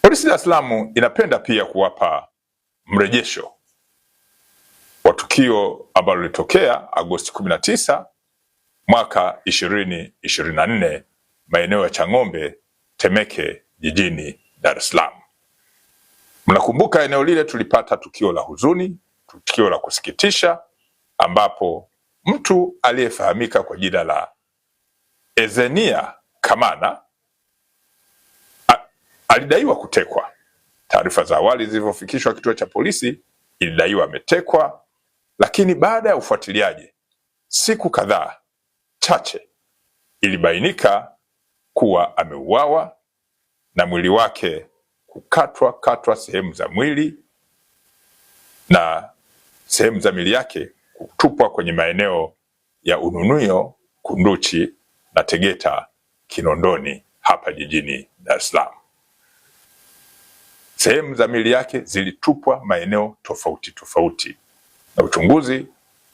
Polisi Dar es Salaam inapenda pia kuwapa mrejesho wa tukio ambalo lilitokea Agosti 19 mwaka 2024 maeneo ya Chang'ombe, Temeke, jijini Dar es Salaam. Mnakumbuka eneo lile tulipata tukio la huzuni, tukio la kusikitisha, ambapo mtu aliyefahamika kwa jina la Ezenia Kamana alidaiwa kutekwa. Taarifa za awali zilivyofikishwa kituo cha polisi, ilidaiwa ametekwa, lakini baada ya ufuatiliaji siku kadhaa chache ilibainika kuwa ameuawa na mwili wake kukatwa sehemu za mwili na sehemu za miili yake kutupwa kwenye maeneo ya Ununio, Kunduchi na Tegeta, Kinondoni hapa jijini Dar es Salaam. Sehemu za miili yake zilitupwa maeneo tofauti tofauti, na uchunguzi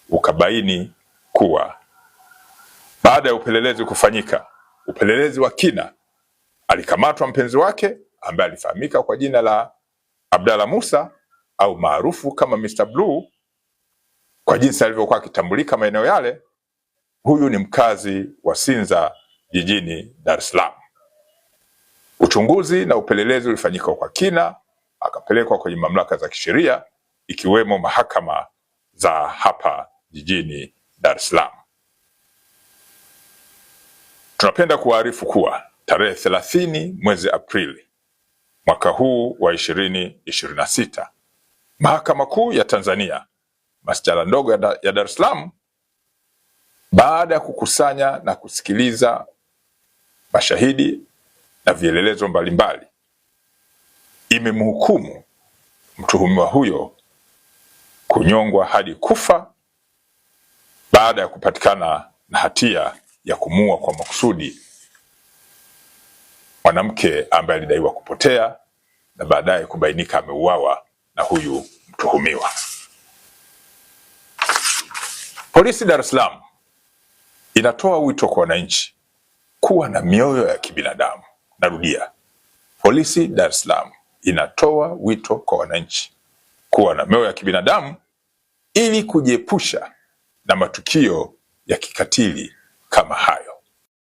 ukabaini kuwa baada ya upelelezi kufanyika, upelelezi wa kina, alikamatwa mpenzi wake ambaye alifahamika kwa jina la Abdalla Musa au maarufu kama Mr. Blue kwa jinsi alivyokuwa akitambulika maeneo yale. Huyu ni mkazi wa Sinza jijini Dar es Salaam. Uchunguzi na upelelezi ulifanyika kwa kina, akapelekwa kwenye mamlaka za kisheria ikiwemo mahakama za hapa jijini Dar es Salaam. Tunapenda kuwaarifu kuwa tarehe 30 mwezi Aprili mwaka huu wa 2026, Mahakama Kuu ya Tanzania masjala ndogo ya Dar es Salaam, baada ya kukusanya na kusikiliza mashahidi na vielelezo mbalimbali, imemhukumu mtuhumiwa huyo kunyongwa hadi kufa baada ya kupatikana na hatia ya kumuua kwa makusudi mwanamke ambaye alidaiwa kupotea na baadaye kubainika ameuawa na huyu mtuhumiwa. Polisi Dar es Salaam inatoa wito kwa wananchi kuwa na mioyo ya kibinadamu. Narudia, Polisi Dar es Salaam inatoa wito kwa wananchi kuwa na mioyo ya kibinadamu ili kujiepusha na matukio ya kikatili kama hayo.